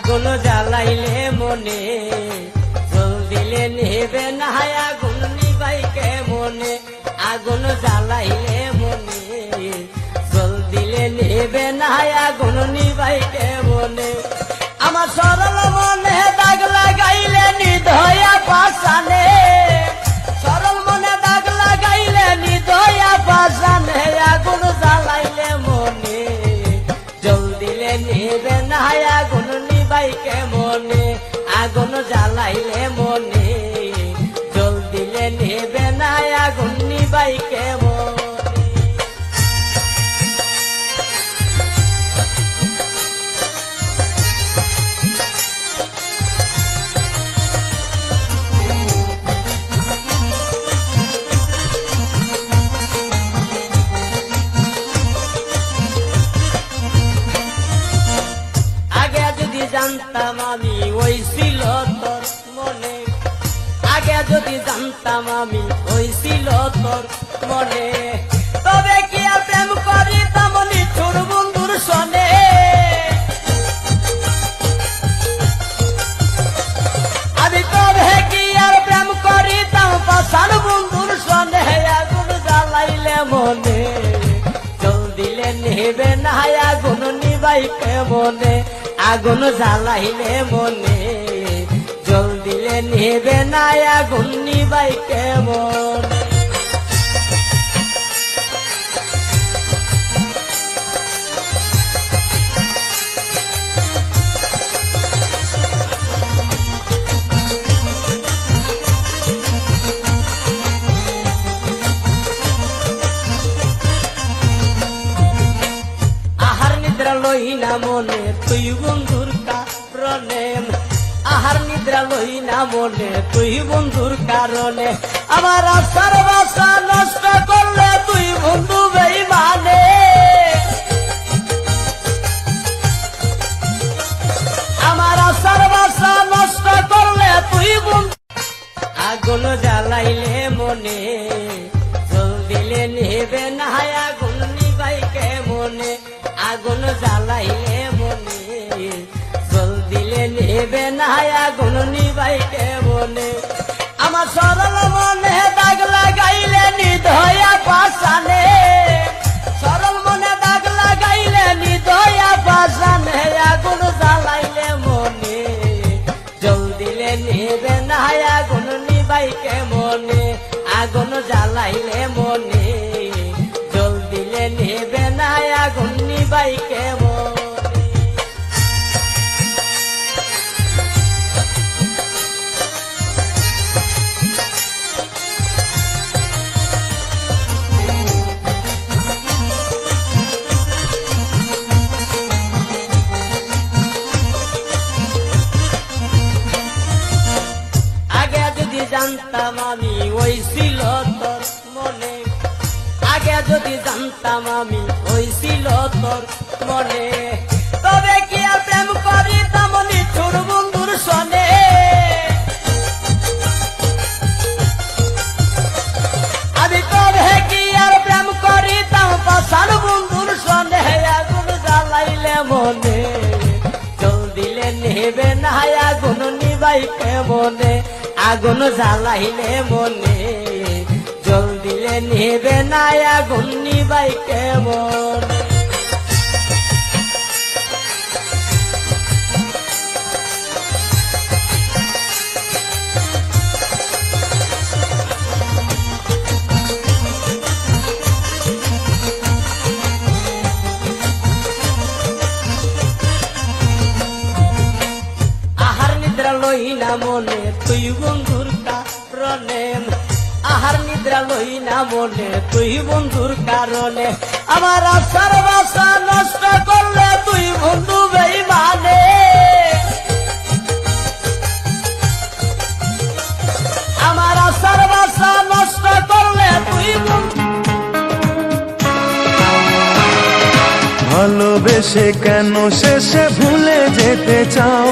আগুন জ্বালাইলে মনে জল দিলে নেবে না আগুন নিবাইকে মনে আগুন জ্বালাইলে মনে জল দিলে নেবে না আগুন নিবাইকে মনে আমার সরল মনে দাগ লাগাইলে নিধয়া পাশানে সরল মনে দাগ লাগাইলে নিধয়া পাশানে আগুন জ্বালাইলে মনে জল দিলে নেবে না আগুন নিবাইকে মনে আগুন জ্বালাইলে মনে জল দিলে নেবে না আগুন নিবাইকে মনে জানতাম আমি ওই ছিল তোর মনে আগে যদি জানতাম আমি ওই ছিল তোর মনে তবে কি আর প্রেম করিতাম নিঠুর বন্ধুর সনে আমি তবে কি আর প্রেম করিতাম পাশান বন্ধুর সনে আগুন জ্বালাইলে মনে জল দিলে নেবে না আগুন নিবাইকে মনে আগুন জ্বালাইলে মনে জল দিলে নেবে না আগুন নিবাইকে মনে আহার নিদ্রা লই না মনে তুই বন্ধুর কারণে আহার নিদ্রা লই না মনে তুই বন্ধুর কারণে আমার আশার বাসা নষ্ট করলে তুই বন্ধু বেঈমানে আমার আশার বাসা নষ্ট করলে তুই বন্ধু আগুন জ্বালাইলে মনে জল দিলে নেবে না আগুন নিবাইকে মনে আগুন জ্বালাইলে মনে জল দিলে নেবে না আগুন নিবাইকে মনে আমার সরল মনে দাগ লাগাইলে নিধয়া পাশানে সরল মনে দাগ লাগাইলে নিধয়া পাশানে আগুন জ্বালাইলে মনে জল দিলে নেবে না আগুন নিবাইকে মনে আগুন জ্বালাইলে মনে জল দিলে নেবে না আগুন নিবাইকে মনে আগে যদি জানতাম আমি ওই ছিল তোর মনে আগে যদি জানতাম আমি ওই ছিল তোর মনে তবে কি আর প্রেম করিতাম নিঠুর বন্ধুর সনে আমি তবে কি আর প্রেম করিতাম পাশান বন্ধুর সনে আগুন জ্বালাইলে মনে জল দিলে নেবে না আগুন নিবাইকে মনে আগুন জ্বালাইলে মনে জল দিলে নেবে না আগুন নিবাইকে মনে আহার নিদ্রা লই না মনে তুই বন্ধুর কারণে আহার নিদ্রা লই না মনে তুই বন্ধুর কারণে আমার আশার বাসা নষ্ট করলে তুই বন্ধু বেঈমানে আমার আশার বাসা নষ্ট করলে তুই ভালোবেসে কেন শেষে ভুলে যেতে চাও